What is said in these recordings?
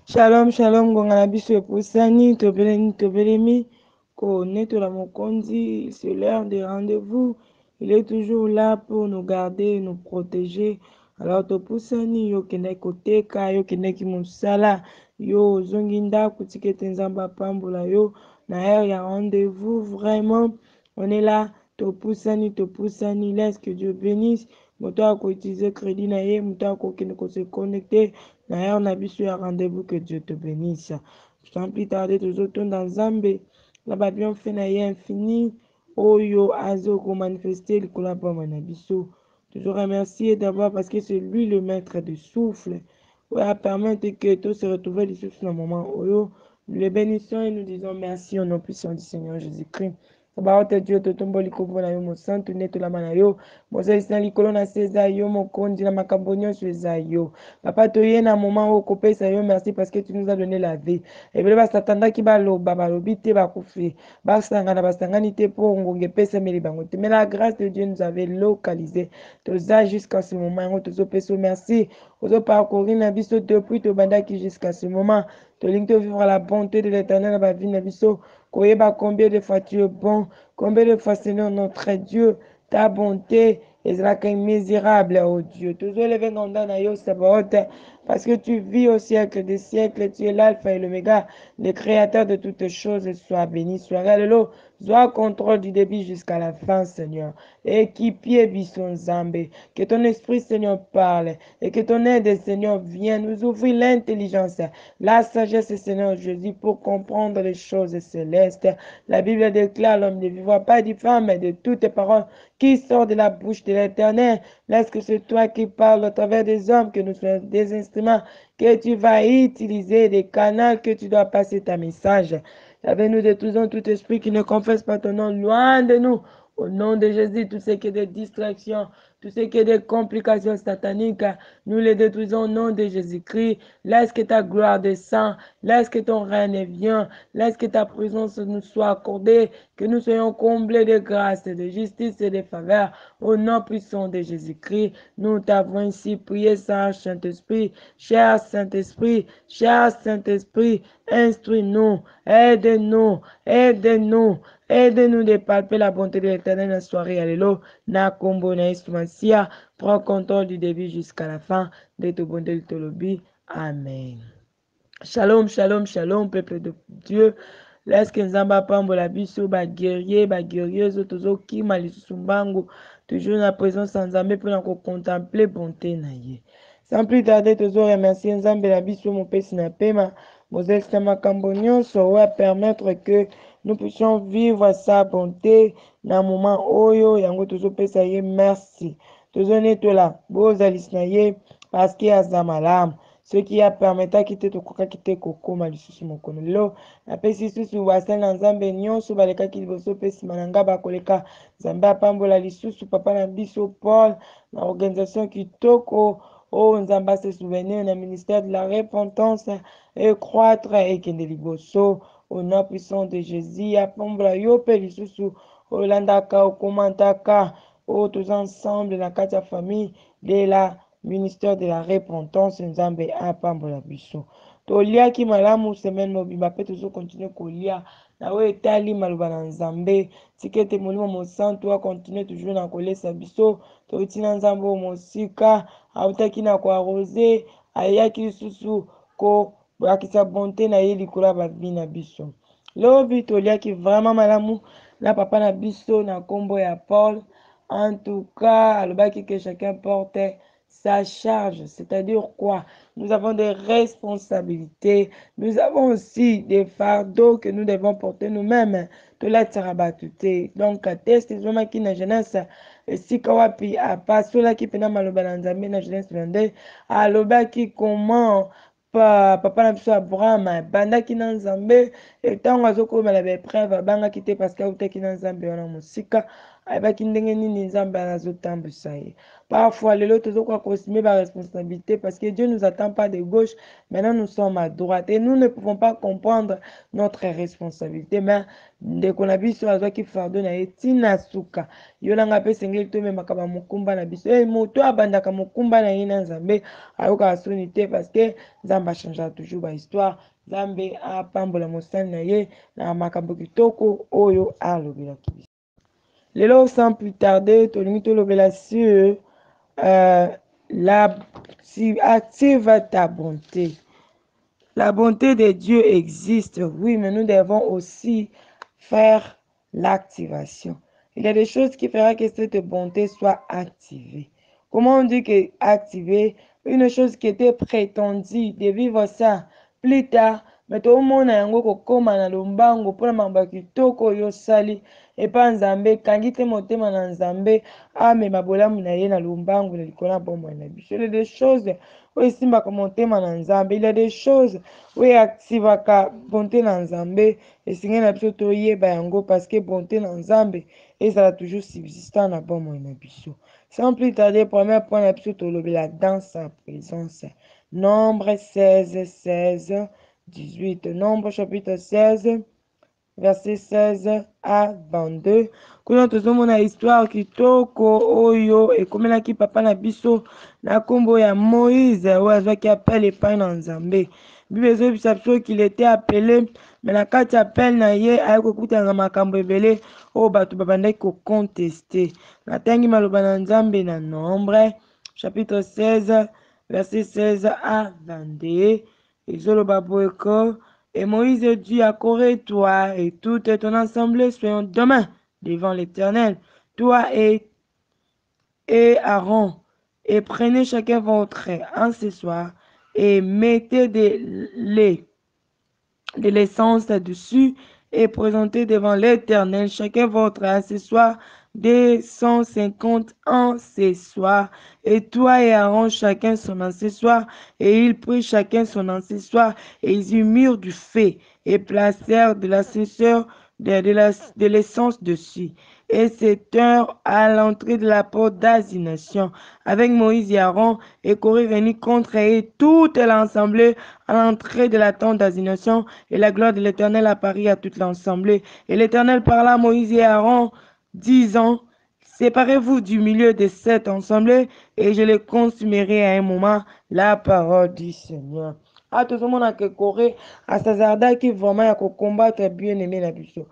Shalom, shalom, gonga na biso epusani, tobelemi, la mokonzi, c'est l'heure des rendez-vous. Il est toujours là pour nous garder, nous protéger. Alors topusani, yo kende koteka, yo kende ki mosala, yo zongi ndako tikete nzamba pambola yo, na heure ya rendez-vous, vraiment, on est là, topusani, laisse que Dieu bénisse. Moto ako utiliser crédit na ye, moto ako kende ko se connecter. D'ailleurs, on a vu sur un rendez-vous, que Dieu te bénisse. Sans plus tarder, toujours dans Zambé. Là-bas, bien fait, na infini. Oyo, azo, ko manifester, le collabore, manabiso. Toujours remercier d'abord parce que c'est lui le maître de souffle. Ouais, à permettre que tout se retrouve les souffles dans le moment. Oyo, nous les bénissons et nous disons merci au nom puissant du Seigneur Jésus-Christ. Sabaote Dieu to tombo likolo na yo mosantu nde la na yo mozalisi na likolo na se eza yo mokonzi na makambo nyonso eza yo papa toye na moment oyo kopesa yo merci parce que tu nous as donné la vie ebele basatandaki baloba balobi te bakufi basangana basangani te mpo ngonga epesameli bango te mais la grâce de Dieu nous avait localisé toza jusqu'à ce moment yango tozopesa yo merci ozoparcourir na biso depuis tobandaki jusqu'à ce moment tolingi tovivre la bonté de l'éternel na bavi na biso koyeba combien de fois tu es bon, combien de fois Seigneur notre Dieu, ta bonté est misérable, oh Dieu. Toujours levé na yo sabaote, parce que tu vis au siècle des siècles, tu es l'alpha et l'oméga, le créateur de toutes choses, sois béni, sois alléluia. Sois contrôle du début jusqu'à la fin, Seigneur. Équipier Bisson Zambé, que ton esprit, Seigneur, parle et que ton aide, Seigneur, vienne nous ouvrir l'intelligence, la sagesse, Seigneur Jésus, pour comprendre les choses célestes. La Bible déclare l'homme ne vivra pas du femme, mais de toutes les paroles qui sortent de la bouche de l'Éternel. Laisse que c'est toi qui parles à travers des hommes, que nous soyons des instruments, que tu vas utiliser, des canaux que tu dois passer ta message. Avec-nous détruisons tout esprit qui ne confesse pas ton nom, loin de nous. Au nom de Jésus, tout ce qui est des distractions, tout ce qui est des complications sataniques, nous les détruisons au nom de Jésus-Christ. Laisse que ta gloire descende, laisse que ton règne vienne, laisse que ta présence nous soit accordée, que nous soyons comblés de grâce, de justice et de faveur. Au nom puissant de Jésus-Christ, nous t'avons ici prié, Saint-Esprit, cher Saint-Esprit, instruis-nous, aide-nous, aide-nous. Aide-nous de palper la bonté de l'Éternel dans la soirée. Alléluia. Na kombo na Masia. Prends contrôle du début jusqu'à la fin de ton bonté de Tolobi. Amen. Shalom, shalom, shalom, peuple de Dieu. Laisse que Nzamba pambola biso, ba guerriers, tozo kima lisusu mbangu. Toujours na présence sans Nzambe pour contempler bonté na ye. Sans plus tarder, tozo remercier Nzambe la biso, mon pèse na pema. Moses makambo nyonso wa permettre que nous puissions vivre sa bonté dans le moment oyo yango tozopesa ye merci tozonetola bozalisi na ye parce que aza malamu soki apermetaki te tokokaki te kokóma lisusu mokolo lelo napesi lisusu basali na nzambe nyonso balekaki liboso mpe nsima na nga bakoleka nzambe apambola lisusu papa na biso paul na organisation kitoko oyo nzambe ase souvenir na ministère de la repentance et croître ekende liboso au nom puissant de Jésus, apombola yo pe lisusu olandaka okomantaka o tous ensemble na kati ya famille de la ministère de la repentance nzambe apambola biso toliaki malamu semaine mobimba mpe tozokontinue kolia na oyo etali maloba na nzambe tika ete molimo mosantu akontinue toujours na kolesa biso totina nzambe oyo mosika autaki na koarose ayaki lisusu kolakisa bonté na ye likolo ya bavi na biso lobi toliaki vraiment malamu na papa na biso na nkombo ya paul en tout cas alobaki que chacun porte sa charge c'est-à-dire quoi nous avons des responsabilités nous avons aussi des fardeaux que nous devons porter nous-mêmes tolatira bato te donc test ezomaki na jeunesse esika wapi apasolaki mpena maloba na nzambe na jeunesse 22 alobaki comment papa na biso abraham abandaki na nzambe ntango azokomela baepreuve abangaki te parce que autaki na nzambe wana mosika ayebaki ndenge nini nzambe azotambwisa ye. Parfois lelo tozokoka koassumer ba responsabilité parce que Dieu nous attend pas de gauche, maintenant nous sommes à droite et nous ne pouvons pas comprendre notre responsabilité. Mais ndeko na biso azwaki fardeau na ye ntina suka yo nanga mpe esengeli tomemaka bamokumba na biso moto abandaka mokumba na ye na nzambe ayokaka soni te parce que nzambe achangeaka toujours bahistoire, nzambe apambola mosali na ye na makambo kitoko oyo alobelaki biso. Lelo sans plus tarder tolingi tolobela sur active ta bonté. La bonté de Dieu existe, oui, mais nous devons aussi faire l'activation. Il y a des choses qui feront que cette bonté soit activée. Comment on dit que activer une chose qui était prétendue de vivre ça plus tard, mais tout le monde a yango kokoma na lombango pona mamba kitoko yo sali et pas nzambe kangi te motema na nzambe amema bolamu na ye na lombango na likolo bombo na biso. Il y a des choses oyo esimbaka motema na nzambe, il y a des choses oyo activaka bonté na nzambe esengeli na biso toyeba yango parce que bonté na nzambe ezala toujours subsistant na bombo na biso. Sans plus tarder, premier point na biso tolobela dans sa présence. Nombre 16, 16, 18. Nombre chapitre 16, verset 16 à 22. Kuna tozomona histoire kitoko oyo ekomelaki papa na biso na kombo ya Moïse oyo azwaki appel epai na nzambe. Bible ezobisa biso qu'il était appelé mais na kati appel na ye aye kokutana na makambo ebele oyo bato babandaki koconteste. Natangi maloba na nzambe na Nombre chapitre 16 verset 16 à 22. Ezoloba boyeko. Et Moïse dit à Corée, toi et toute ton assemblée soyons demain devant l'Éternel, toi et Aaron, et prenez chacun votre accessoire et mettez de l'essence dessus et présentez devant l'Éternel chacun votre accessoire de 150 accessoires, et toi et Aaron chacun son accessoire, et ils prirent chacun son accessoire, et ils y mirent du feu, et placèrent de l'accessoire de l'essence dessus. Et cette heure à l'entrée de la porte d'assignation, avec Moïse et Aaron, et Corée venit contre eux toute l'assemblée à l'entrée de la tente d'assignation, et la gloire de l'Éternel apparut à toute l'assemblée. Et l'Éternel parla à Moïse et Aaron, disant, séparez-vous du milieu de cette assemblée, et je les consumerai à un moment, la parole du Seigneur. Tozomona ke Corée asazardaki vraiment ya combattre bien aimé na biso.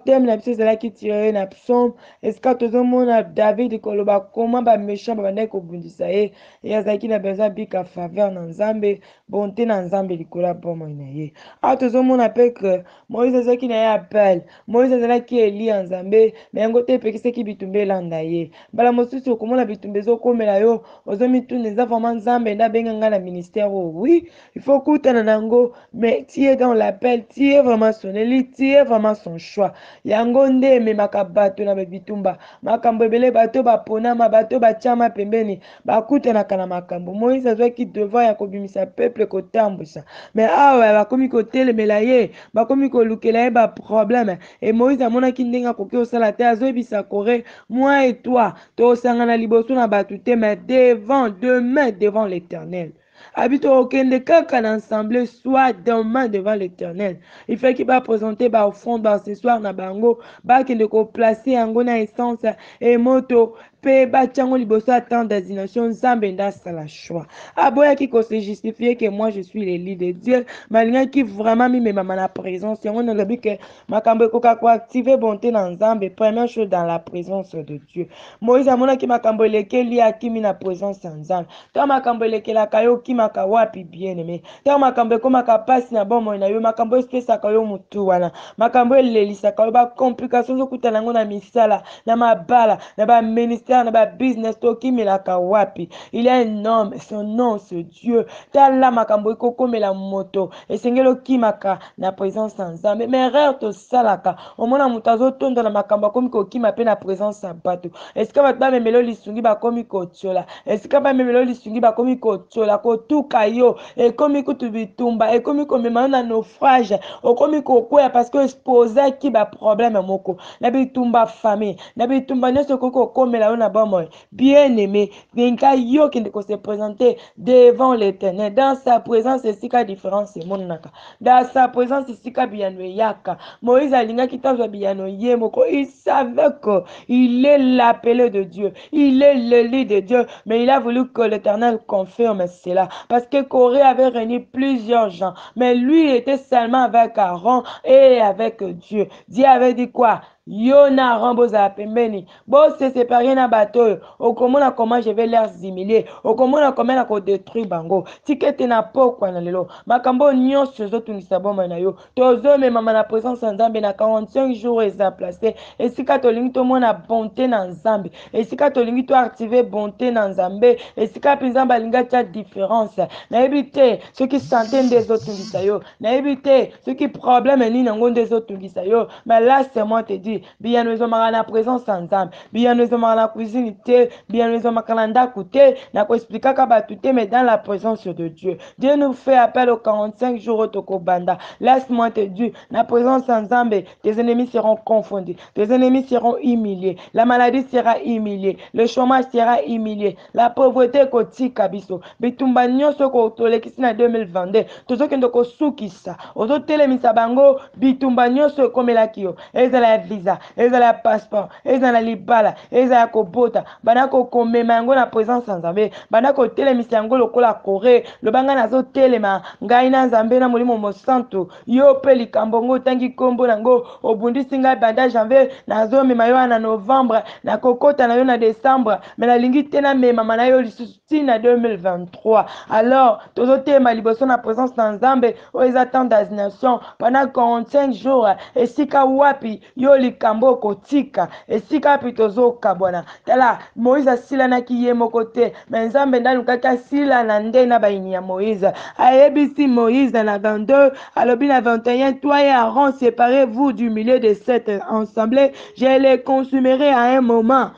Thème na biso ezalaki tiré na psaume esika tozomona David koloba comment ba méchant babandaki kobundisa ye et azalaki na besoin bika faveur na nzambe bonté na nzambe likolo ya bomoi na ye. Tozomona mpe ke Moïse azalaki na ye appel, Moïse azalaki eli ya nzambe me yango te epekisaki bitumba elanda ye. Mbala mosusu okomona bitumba ezokomela yo ozomituna eza vraiment nzambe nde abenga ngai na ministère oyo. Oui, il faut kutana nango, mais tu es dans l'appel, tu es vraiment son élit, tu es vraiment son choix. Yango nde ememaka bato na bitumba makambo ebele bato baponama bato batiama pembeni bakutanaka na makambo. Moïse azwaki devoir ya kobimisa peuple kotambwisa mais awa bakomi kotelemela ye bakomi kolukela ye baproblème et Moïse amonaki ndenge akoki kosala te azoyebisa Corée moi et toi tosangana liboso na bato te mais demain devant l'Éternel. Habito okende kaka na assemblée soit demain devant l'Éternel. Il fait qu'il va présenter ba offrande ba ce soir na bango ba kende ko placer yango na essence et moto pe ba tiango liboso attend désignation nzambe ndasala choix. Aboya qui se justifier que moi je suis l'élu de Dieu, malgré qui vraiment mi mema na présence yango na lobi que makambo ekoka ko activer bonté na nzambe première chose dans la présence de Dieu. Moïse amona ki makambo lekeli akimi na présence ya nzambe. Ta makambo lekelaka yo kimaka wapi bien aimé. Ta makambo ekomaka pasi na bomoi na yo makambo espesaka yo mutu wana. Makambo elelisaka yo ba complication zokutana ngo na misala na mabala na ba ministère ministère, na ba business, tokimilaka wapi. Il y a un homme, son nom, c'est Dieu. Tala makambo ekokomela moto. Esengelo kimaka na présence en Nzambe. Mais erreur to salaka. Omona mutazo tondo na makambo komi ko kima pe na présence en bato. Est-ce que ba memelo lisungi ba komi ko tiola? Est-ce que ba memelo lisungi ba komi ko tiola ko tuka yo? Et komi ko tubitumba, et komi ko mema na naufrage. O komi ko koya parce que exposer ki ba problème moko. Na bitumba famille, na bitumba nyoso koko komela na bomo. Bien-aimé, vinka yo qui se présenter devant l'Éternel. Dans sa présence, c'est si ka différence c'est mon naka. Dans sa présence, c'est si ka biano yaka. Moïse alinga kitazwa biano yemoko. Il savait qu'il est l'appelé de Dieu. Il est le lit de Dieu. Mais il a voulu que l'Éternel confirme cela. Parce que Corée avait réuni plusieurs gens. Mais lui, il était seulement avec Aaron et avec Dieu. Dieu avait dit quoi? Yona ramboza pembeni. Bon, c'est séparé na bateau. Au comment comment je vais les humilier. Au comment comment on détruire bango. Tikete na pokwa na lelo. Makambo nyonso zotu ni saboma na yo. Tozo me mama na présence en Nzambe na 45 jours exemplacé. Et si katolingi to mona bonté na Nzambe. Et si katolingi to activer bonté na Nzambe. Et si kapinzamba linga tia différence. Na ebite ceux qui sentaient des autres lisayo. Na ebite ceux qui problème ni nango des autres lisayo. Mais là c'est moi te dis bien nous sommes na présence en Nzambe. Bien nous sommes na cuisine te, bien nous sommes na ndaku te, na ko expliquer ka batu te mais dans la présence de Dieu. Dieu nous fait appel aux 45 jours au Tokobanda. Laisse-moi te dire, la présence en Nzambe, tes ennemis seront confondus, tes ennemis seront humiliés, la maladie sera humiliée, le chômage sera humilié, la pauvreté kotika biso. Bitumba nyonso ko tolekisi na 2022. Tozo kendo ko sukisa. Ozo telemisa bango bitumba nyonso komelaki yo. Ezala visa, ezala passeport, ezala libala, ezala kobota, banako komema yango na présence en Nzambe, banako telemisa yango lokola Corée, le banga nazo telema, ngai na Nzambe na molimo mosantu, yo pe likambongo tangi kombo nango, obundisi ngai banda janvier, nazo mema yo na novembre, na kokota na yo na décembre, mais la lingi tena mema mana yo lisusi na 2023. Alors, tozo tema liboso na présence na Nzambe, o ezatan d'assignation, pendant 45 jours, et sika wapi, yo likambo kotika, et sika pitozo kabwana. Tala, Moïse asila na kiye mokote, mais Nzambe ndanu kaka sila na nde na baini ya Moïse. Aebisi Moïse na 22, alobi na 21, toi et Aaron, séparez-vous du milieu de cette assemblée, je les consumerai à un moment.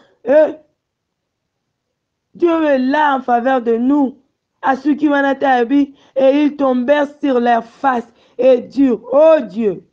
Dieu est là en faveur de nous. À ceux qui m'en et ils tombèrent sur leur face et dirent, oh Dieu,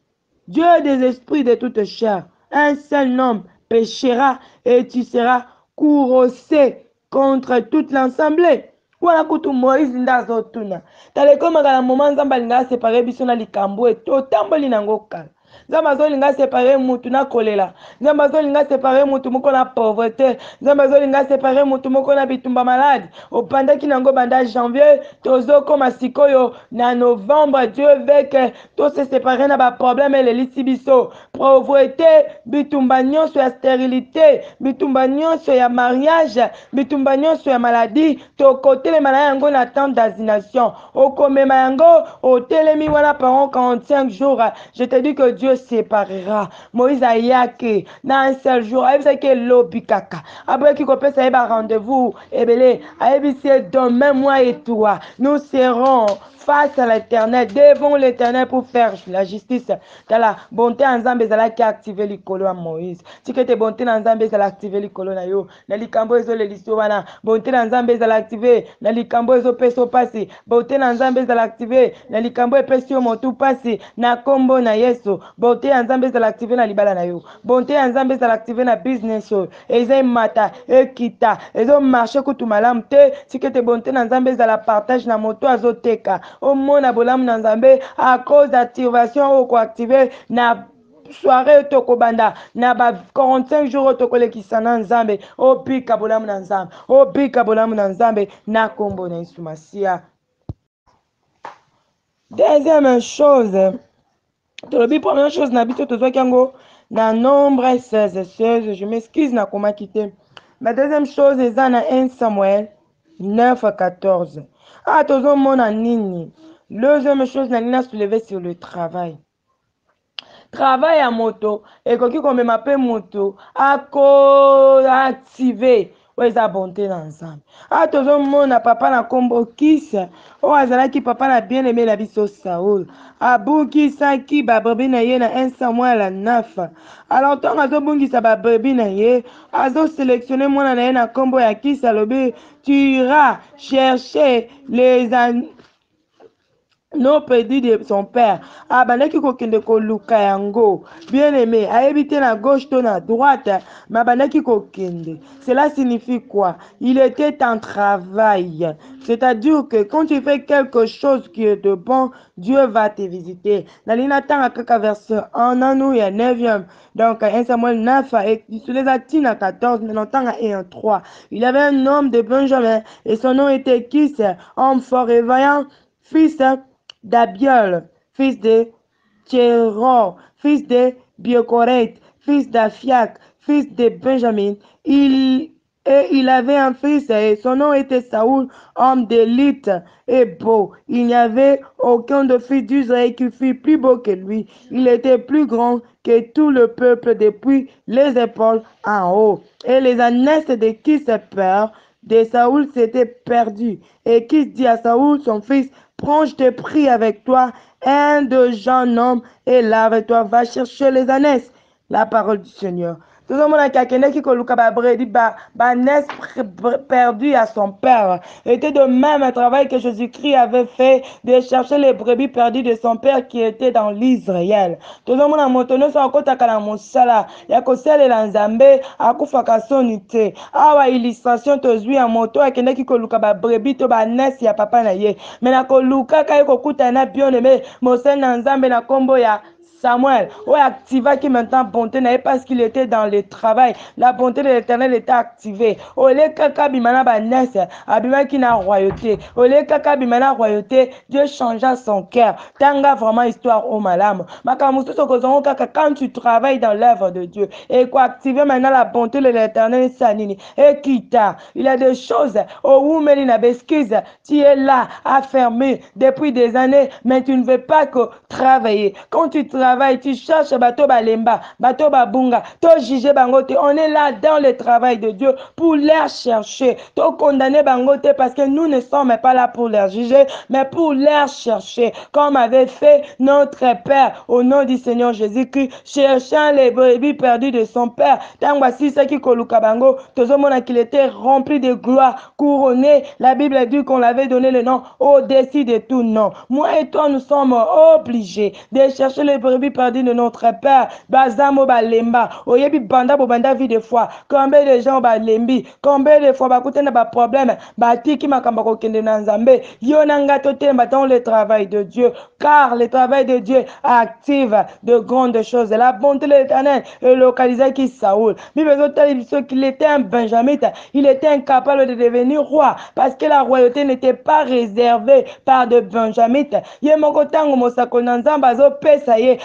Dieu des esprits de toute chair, un seul homme péchera et tu seras courroucé contre toute l'assemblée. Voilà kutu Moïse ndazo tuna. Taleko magala moment Nzamba linga séparé biso na likambo et totamboli nango kala. Nzamba zolinga séparé mutu na kolela. Nzamba zolinga séparé mutu moko na pauvreté. Nzamba zolinga séparé mutu moko na bitumba malade. Opandaki nango banda janvier, tozo koma sikoyo na novembre, Dieu veut que tous se séparer na ba problème et les biso. Pauvreté, bitumba nyonso ya stérilité, bitumba nyonso ya mariage, bitumba nyonso ya maladie, to kotele mana yango na temps d'assignation. Okomema yango, otelemi wana pendant 45 jours. Je te dis que Dieu séparera. Moïse a yake na un seul jour. Aïe, que l'obikaka. Après qui copie ça va rendez-vous. Ebele, aïe, c'est demain moi et toi. Nous serons face à l'Éternel, devant l'Éternel pour faire la justice. Dans la bonté en Zambé, zala qui a activé l'icolo à Moïse. Si que te bonté en Zambé, zala activé l'icolo na yo. Na likambo ezo le listo wana. Bonté en Zambé, zala activé. Na likambo ezo peso pasi. Bonté en Zambé, zala activé. Na likambo e peso motu pasi. Na kombo na yeso. Bonté en Zambé, zala activé na libala na yo. Bonté en Zambé, zala activé na business yo. Eze mata, ekita. Ezo marché kutu malam te. Si que te bonté en Zambé, zala partage na moto azoteka. Au mona bolam na Nzambe à cause d'activation ou coactiver na soirée tokobanda na ba 45 jours tokolekisa na Nzambe o pika bolam na Nzambe o pika bolam na Nzambe na kombo na Yesu Masia. Deuxième chose, première chose na bito tozwaki yango na nombre 16 je m'excuse na koma quitter. Ma deuxième chose eza na 1 Samuel 9:14. Ah tozomona nini? Deuxième chose, Nalina soulevé sur le travail. travail ya moto ekoki komema mpe moto active oyo eza bonté na nzambe. Tozomona papa na nkombo Kisa oyo azalaki papa na bien aimé na biso Saul abungisaki babrebi na ye na 1 Samuel 9. Alors ntango azobungisa babrebi na ye azosélectionne mwana na ye na nkombo ya Kisa alobi tu iras chercher les non perdu de son père. Bandaki kokende koluka yango. Bien aimé, ayebi te na gauche to na droite, ma bandaki kokende. Cela signifie quoi? Il était en travail. C'est-à-dire que quand tu fais quelque chose qui est de bon, Dieu va te visiter. La ligne tanga kaka verset 1 nanou ya 9e. Donc 1 Samuel 9 et sur les Atines 14, tanga et 1 3. Il y avait un homme de Benjamin et son nom était Kis, homme fort et vaillant, fils d'Abiol, fils de Tchéron, fils de Biocoret, fils d'Aphiac, fils de Benjamin. Il avait un fils et son nom était Saoul, homme d'élite et beau. Il n'y avait aucun de fils d'Israël qui fût plus beau que lui. Il était plus grand que tout le peuple depuis les épaules en haut. Et les ânesses de qui se peur de Saoul s'étaient perdus. Et qui dit à Saoul, son fils, prends, je te prie avec toi, un de jeune homme, et lave-toi, va chercher les ânesses. La parole du Seigneur. Tout le monde qui koluka banès perdu à son père. Était de même un travail que Jésus-Christ avait fait de chercher les brebis perdues de son père qui était dans l'Israël. Tout le monde a montonné son côté à la mosala. Yakosel et l'anzambe akufaka sonite. Awa illustration tozui en moto akende ki koluka brebis to banès ya papa na ye. Mais na koluka kay kokuta na bien aimé mosel na nzambe na kombo ya Samuel, activa qui maintenant bonté n'est parce qu'il était dans le travail. La bonté de l'Éternel était activée. Ole kaka bimana banès, abima qui n'a royauté. Ole kaka bimana royauté, Dieu changea son cœur. Tanga vraiment histoire au malam. Makamusu sokozongo kaka quand tu travailles dans l'œuvre de Dieu et quoi activer maintenant la bonté de l'Éternel sanini. Et quitta, il y a des choses au women na besquise. Tu es là, affermé depuis des années, mais tu ne veux pas que travailler. Quand tu travailles, tu cherches bateau balemba, bateau babunga, to juger bangote. On est là dans le travail de Dieu pour les chercher. To condamner bangote parce que nous ne sommes pas là pour les juger, mais pour les chercher. Comme avait fait notre Père au nom du Seigneur Jésus-Christ, cherchant les brebis perdues de son Père. Tant voici ce qui koluka bango, tozomona qu'il était rempli de gloire, couronné. La Bible dit qu'on l'avait donné le nom au-dessus de tout nom. Moi et toi, nous sommes obligés de chercher les brebis perdu de notre Père. Bazamo balemba. Oyebi banda bobanda vie de foi. Combien de gens balembi. Combien de fois bakute na ba problème. Batiki makamba kokende na nzambe. Yonanga totemba dans le travail de Dieu. Car le travail de Dieu active de grandes choses. La bonté de l'Éternel est localisée qui Saoul. Qu'il était un benjamite. Il était incapable de devenir roi. Parce que la royauté n'était pas réservée par de benjamites. Yemokotango mosako nanzamba zo pesa ye.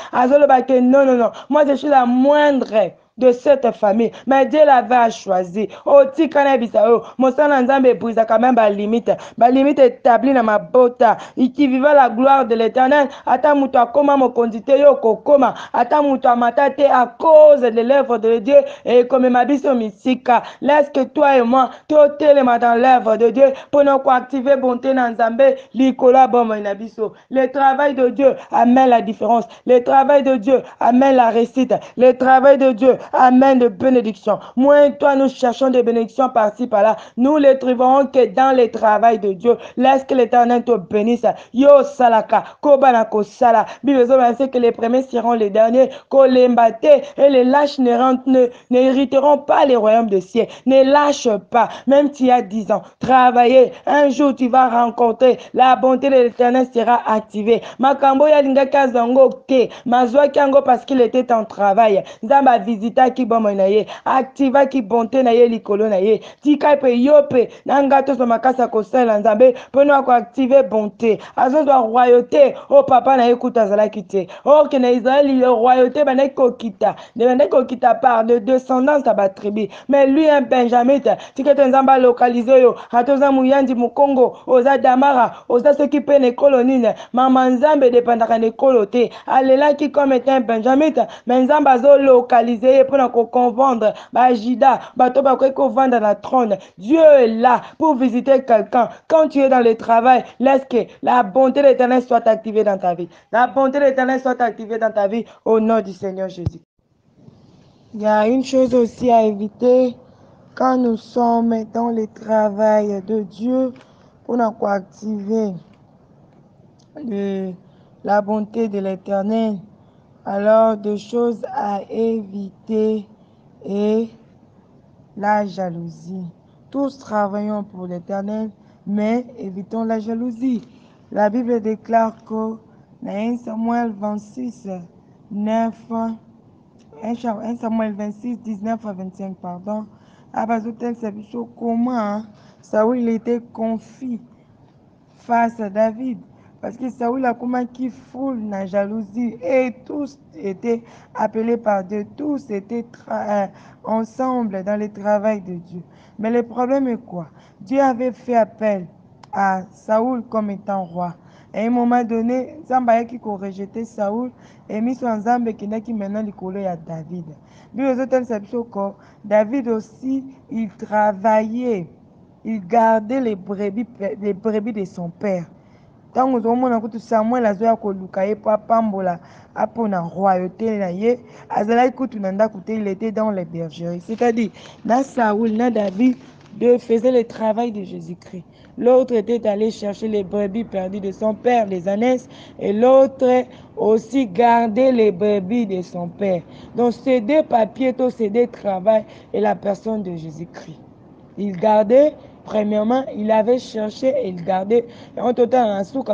Non, non, non. Moi, je suis la moindre de cette famille. Mais Dieu l'avait choisi. Oh, tikana bisao. Mosana nzambe brisa quand même ba limite. Ba limite établie dans ma bota. Qui vivait la gloire de l'Éternel. Ata muto akoma mo kondite yo kokoma. Ata muto amatate à cause de l'œuvre de Dieu. Et comme ma biso misika. Laisse que toi et moi, tout élément dans l'œuvre de Dieu. Pour nous activer bonté dans nzambe. Likola bomo inabiso. Le travail de Dieu amène la différence. Le travail de Dieu amène la réussite. Le travail de Dieu amène de bénédictions. Moi et toi, nous cherchons des bénédictions par-ci, par-là. Nous les trouverons que dans le travail de Dieu. Laisse que l'Éternel te bénisse. Yo salaka, kobanako sala. Bible dit que les premiers seront les derniers. Kolembate et les lâches n'hériteront pas les royaumes de ciel. Ne lâche pas. Même si tu as 10 ans, travailler. Un jour, tu vas rencontrer la bonté de l'Éternel sera activée. Makambo ya lingaka zango ke. Mazwa kango parce qu'il était en travail. Zamba visite visitaki bomoi na ye, activaki bonté na ye likolo na ye. Tika pe yo pe na nga tozo makasa kosala nzambe mpona koactive bonté. Azozwa royauté o papa na ye kuta azalaki te. Orke na Israeli le royauté bandaki kokita, bandaki kokita par de descendance ya batribu. Mais lui un benjamite, tika te nzambe alokalize yo, atoza muyandi mukongo, oza damara, oza soki pe na ekolo nini, mama nzambe dependaka na ekolo te. Alelaki comme étant un benjamite, mais nzambe azolokalize ye mpona koconvendre bajida, bato bakoki kovanda na trône. Dieu est là pour visiter quelqu'un. Quand tu es dans le travail, laisse que la bonté de l'Éternel soit activée dans ta vie. La bonté de l'Éternel soit activée dans ta vie au nom du Seigneur Jésus. Il y a une chose aussi à éviter quand nous sommes dans le travail de Dieu pour nous activer la bonté de l'Éternel. Alors, des choses à éviter et la jalousie. Tous travaillons pour l'Éternel, mais évitons la jalousie. La Bible déclare que dans 1 Samuel 26, 9, 1 Samuel 26, 19 à 25, pardon, comment Saoul il était confit face à David. Parce que Saoul a comment qui foule la jalousie et tous étaient appelés par Dieu, tous étaient ensemble dans le travail de Dieu. Mais le problème est quoi? Dieu avait fait appel à Saoul comme étant roi. Et à un moment donné, Zamba qui a rejeté Saoul et mis son Zamba qui n'a qui maintenant l'école à David. David aussi, il travaillait, il gardait les brebis de son père. Ntango ozomona kutu Samuel azoya koluka ye po apambola apona royauté na ye, azalaki kutu na ndako te, il était dans les bergeries. C'est-à-dire, na Saoul, na David, deux faisaient le travail de Jésus-Christ. L'autre était allé chercher les brebis perdues de son père, les ânesses, et l'autre aussi gardait les brebis de son père. Donc, ces deux papiers, ces deux travail et la personne de Jésus-Christ. Il gardait, premièrement, il avait cherché et il gardait. Et en total, en souk,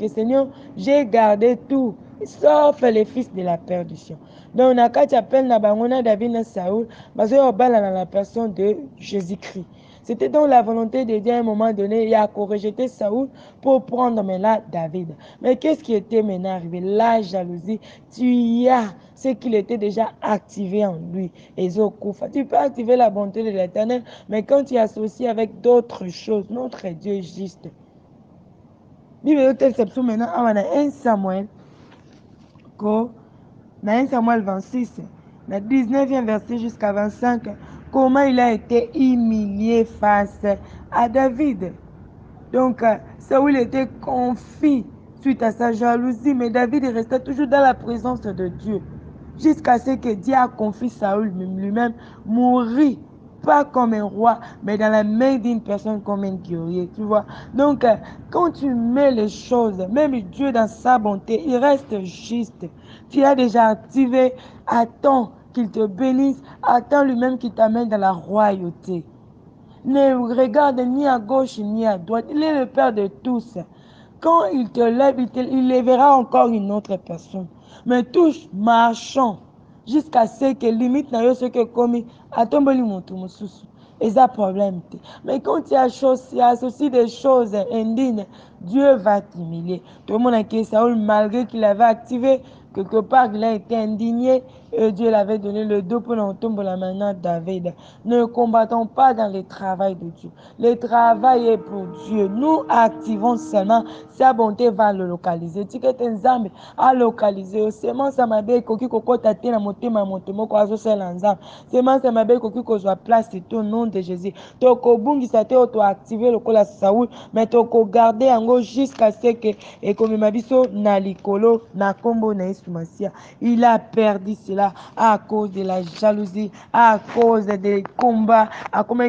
Seigneur, j'ai gardé tout, sauf les fils de la perdition. Donc, on a quand tu appelles Nabangona, David, na Saoul, parce qu'on parle dans la personne de Jésus-Christ. C'était donc la volonté de Dieu à un moment donné, il a rejeté Saoul pour prendre maintenant David. Mais qu'est-ce qui était maintenant arrivé? La jalousie. Tu as ce qu'il était déjà activé en lui. Tu peux activer la bonté de l'Éternel, mais quand tu associes avec d'autres choses, notre Dieu est juste. Bible maintenant, on a 1 Samuel, dans 1 Samuel 26, le 19e verset jusqu'à 25, comment il a été humilié face à David. Donc, Saoul était confit suite à sa jalousie, mais David restait toujours dans la présence de Dieu. Jusqu'à ce que Dieu a confié Saoul lui-même mourir, pas comme un roi, mais dans la main d'une personne comme un guerrier, tu vois. Donc, quand tu mets les choses, même Dieu dans sa bonté, il reste juste. Tu as déjà activé, attends qu'il te bénisse, attends lui-même qu'il t'amène dans la royauté. Ne regarde ni à gauche ni à droite. Il est le Père de tous. Quand il te lève, il lèvera encore une autre personne. Mais tous marchons jusqu'à ce que limite na yo ce que commis atomboli moto mosusu. Et ça problème. Mais quand tu associes des choses indignes, Dieu va t'humilier. Tout le monde a dit Saoul, malgré qu'il avait activé, quelque part il a été indigné et Dieu l'avait donné le dos pour tomber la maintenant David. Ne combattons pas dans le travail de Dieu. Le travail est pour Dieu. Nous activons seulement, sa bonté va le localiser. Ticket nzambe a localisé. Seulement ça m'a bien koki koko tate na motema motemo ko azo sela nzambe. Seulement ça m'a bien koki ko soit place au nom de Jésus. Toko bungi sa te auto activer le kola Saoul, mais toko garder yango jusqu'à ce que et comme ma biso na likolo na kombo na Yesu Masia. Il a perdu cela à cause de la jalousie, à cause des combats, à comment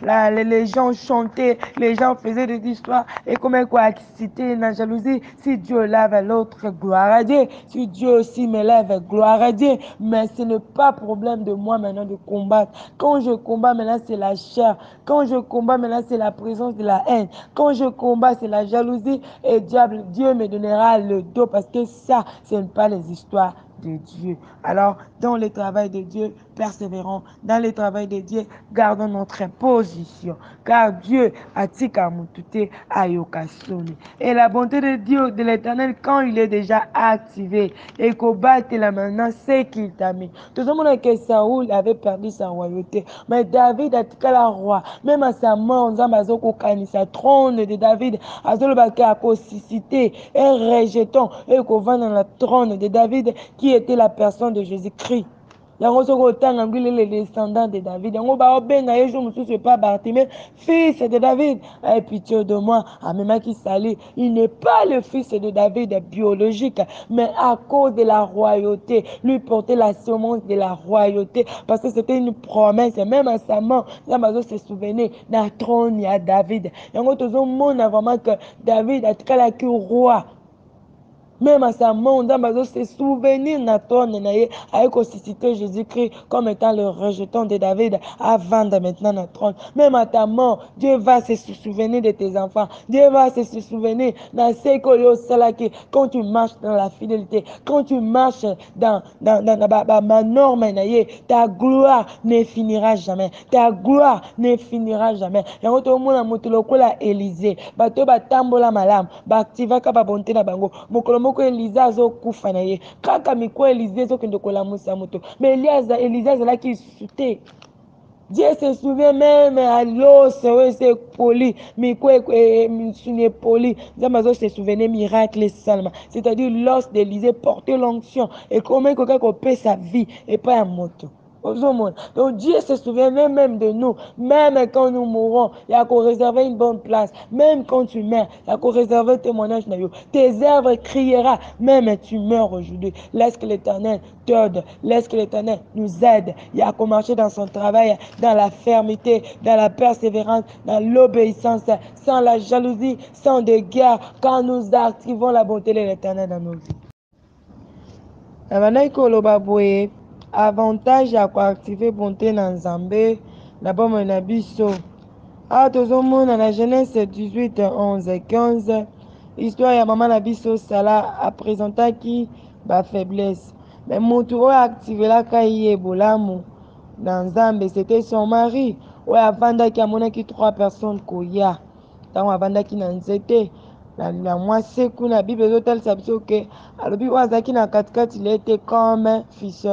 les gens chantaient, les gens faisaient des histoires, et comment quoi exciter la jalousie. Si Dieu lève l'autre, gloire à Dieu. Si Dieu aussi me lève, gloire à Dieu. Mais ce n'est pas problème de moi maintenant de combattre. Quand je combats maintenant, c'est la chair. Quand je combats maintenant, c'est la présence de la haine. Quand je combats, c'est la jalousie. Et Dieu me donnera le dos parce que ça, ce n'est pas les histoires de Dieu. Alors, dans le travail de Dieu, persévérons. Dans le travail de Dieu, gardons notre position. Car Dieu a tikamututé ayokasone. Et la bonté de Dieu, de l'Éternel, quand il est déjà activé, et qu'au bas là maintenant, c'est qu'il t'a mis. Tout le monde que Saoul avait perdu sa royauté. Mais David a tika la roi. Même à sa mort, Nzambazoko kanisa trône de David, Azolobaka a suscité un rejeton et qu'on va dans le trône de David qui était la personne de Jésus-Christ. Yango soko otanga ngili les descendants de David. Yango ba obenga yejo mususu pas Bartimée, fils de David. Aie pitié de moi. Amema qui sali. Il n'est pas le fils de David biologique, mais à cause de la royauté, lui porter la semence de la royauté, parce que c'était une promesse. Même à sa mort, Yamazo se souvenait d'un trône à David. Yango tozo mona vraiment que David a tika la roi. Même à sa mort, on se souvenir de trône avec suscité Jésus-Christ comme étant le rejeton de David avant de maintenant notre trône. Même à ta mort, Dieu va se souvenir de tes enfants. Dieu va se souvenir dans ce que quand tu marches dans la fidélité, quand tu marches dans ma norme, ta gloire ne finira jamais. Ta gloire ne finira jamais. Et on te montre la Élysée. Bato batambola malam. Baktivaka ba bonté na bango. Moko Eliza azokufa na ye kaka mikwa Eliza ezokende kolamusa moto mais Eliza azalaki sute. Dieu se souvient même à l'os c'est poli mikwa misune poli Nzambe azo se souvenir miracle salma c'est-à-dire l'os d'Élisée portait l'onction et comment quelqu'un peut sa vie et pas un moto. Donc Dieu se souvient même de nous, même quand nous mourons, il y a qu'on réserver une bonne place, même quand tu meurs, il y a qu'on réserver témoignage. Tes œuvres criera, même tu meurs aujourd'hui. Laisse que l'Éternel t'aide, laisse que l'Éternel nous aide. Il y a qu'on marcher dans son travail, dans la fermeté, dans la persévérance, dans l'obéissance, sans la jalousie, sans de guerre, quand nous activons la bonté de l'Éternel dans nos vies. Avantage ya koactive bonté na Nzambe na bomoi na biso. Awa tozomona na Genèse 18 11 15 histoire ya mama na biso Sala apresentaki bafaiblesse me motu oyo activelaka ye bolamu na Nzambe c'était son mari oyo avandaki amonaki 3 personnes koya ntango avandaki na nzete na mwasi kuna bible ezotalisa biso ke alobi oyo azalaki na katikati il était comme fils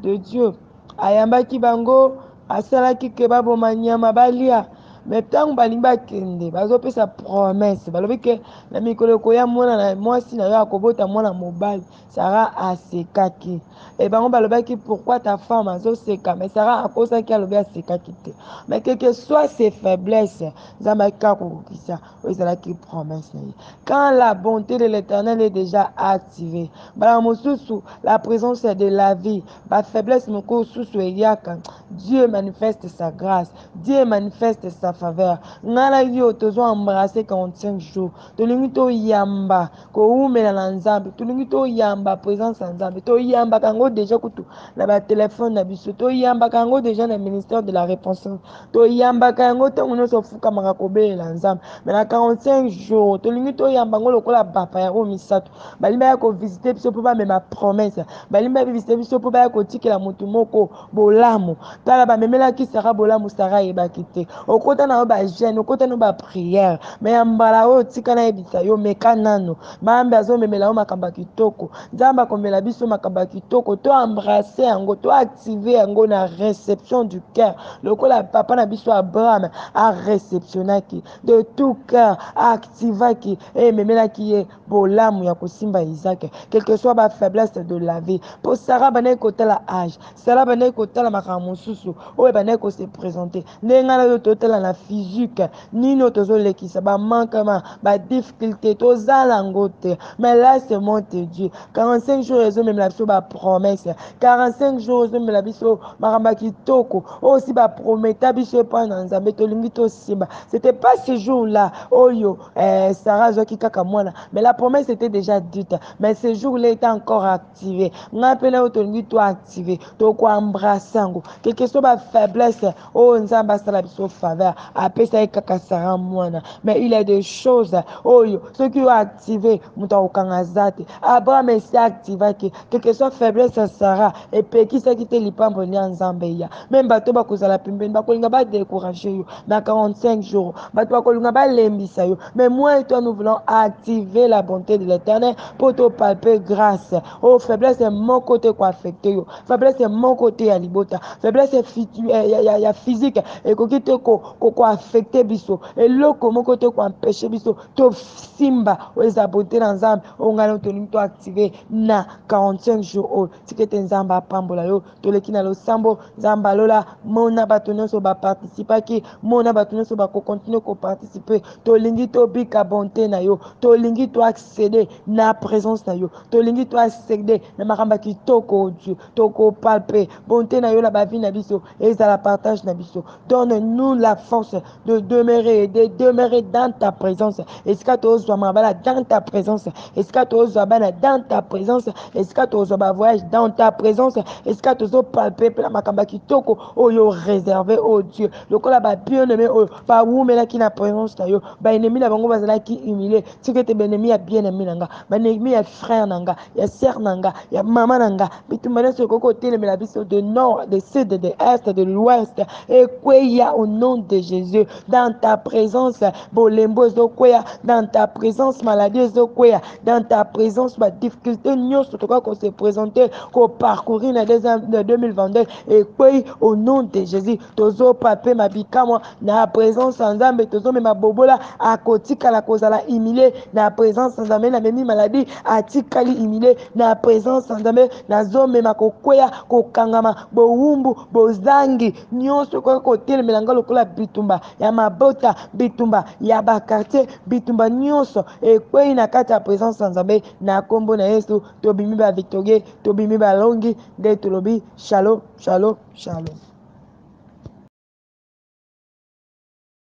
de Dieu ayambaki bango asalaki ke baboma nyama balia me ntango balingi bakende bazopesa promesse balobi ke na mikolo koya mwana na mwasi na yo akobota mwana mobali. Sara asekaki e bango balobaki pourquoi ta femme azoseka mais Sara akosaki alobi asekaki te mais quelque soit ses faiblesses Nzambe akika kokokisa oyo ezalaki promesse na ye. Quand la bonté de l'Éternel est déjà activée bala mosusu la présence de la vie bafaiblesse moko susu eyaka Dieu manifeste sa grâce, Dieu manifeste sa faveur. Ngana yo tozo embrasser 45 jours. Tolingi to yamba ko umela na Nzambe, tolingi to yamba présence na Nzambe. To yamba kango déjà kutu na ba téléphone na biso. To yamba kango déjà na ministère de la réponse. To yamba kango tango no so fuka maka kobela na Nzambe. Mais na 45 jours, tolingi to yamba ngo lokola bapa ya o misato. Balimba ya ko visiter biso po ba mema promesse. Balimba ya visiter biso po ba ya ko tikela mutu moko bolamu. Tala ba memela ki Sara bolamu Sara yebaki te. Okota na ba jeune, okota na ba prière. Mais ambala o tika na ebisa yo meka nano. Mambe azo memela o makamba kitoko. Nzamba komela biso makamba kitoko. To embrasser yango, to activer yango na réception du cœur. Lokola papa na biso Abraham a réceptionnaki de tout cœur, activaki et memela ki ye bolamu ya kosimba Isaac. Quelle que soit ba faiblesse de la vie. Pour Sarah bane kota la âge. Sarah bane kota la makamususu. Oye bane ko se présenter. Nenga na totala na physique. Nino tozo lekisa ba manquement, ba difficulté tozala ngote. Mais là c'est mon Dieu. 45 jours ezo même la biso ba promesse. 45 jours ezo même la biso maramba kitoko. Aussi ba prometa biso pa na Nzambe tolingi to simba. C'était pas ce jour-là. Oyo Sarah zoki kaka mwana. Mais la promesse était déjà dite. Mais ce jour-là était encore activé. Ngapena tolingi to activé. To ko embrassango. Quelque chose ba faiblesse. Oh Nzamba sala biso faveur. apesa kaka Sarah mwana. Mais il y a des choses ceux qui ont activé Moutaokangazate. Abraham s'est activé quelle que soit faiblesse à Sarah et puis qui sait qui te lipambo ni Nzambeya. Même bato bakozala pembeni bakolinga ba décourager yo na 45 jours. Bato bakolinga ba lembisa yo. Mais moi et toi nous voulons activer la bonté de l'Éternel pour te palper grâce. Oh faiblesse est mon côté quoi affecté yo. Faiblesse est mon côté à libota. Faiblesse est physique et ko kite ko affecté biso. Et loko mon côté ko empêcher biso to simba eza bonté na Nzambe ongana tolingi to activer na 45 jours oyo tikete Nzambe apambola yo toleki na losambo Nzambe lola mona bato nyonso baparticipaki mona bato nyonso bakokontinue koparticipe tolingi tobika bonté na yo tolingi to accéder na présence na yo tolingi to accéder na makambo ya kitoko Dieu tokopalpe bonté na yo na bavi na biso ezala partage na biso donne-nous la force de demeurer dans ta présence esika tozwa mabala dans ta présence esika tozwa bana dans ta présence esika tozwa ba voyage dans ta présence esika tozo palper pe na makamba kitoko oyo réservé au Dieu lokola ba bien-aimé oyo ba wumelaki na présence na yo ba ennemi na bango bazalaki humilié tikete ba ennemi ya bien-aimé nanga ba ennemi ya frère nanga ya sœur nanga ya mama nanga bitumba nyonso ekoko telemela biso de nord de sud de est de l'ouest ekweya au nom de Jésus dans ta présence bolembo ezokwea dans ta présence maladie ezokwea dans ta présence ba difficulté nyonso tokoka ko se présenter ko parcourir na 2022 ekweyi au nom de Jésus tozo pape mabikamo na présence Nzambe tozo mema bobola akotikala kozala humilié na présence Nzambe na memi maladie atikali humilié na présence Nzambe nazo mema kokwea kokangama bowumbu bozangi nyonso koka kotelemela nga lokola bitumba ya mabota bitumba ya bakartier bitumba nyonso ekweyi na kati ya présence Nzambe na kombo na Yesu tobimi ba victorieux tobimi ba longi nde tolobi shalom shalom shalom.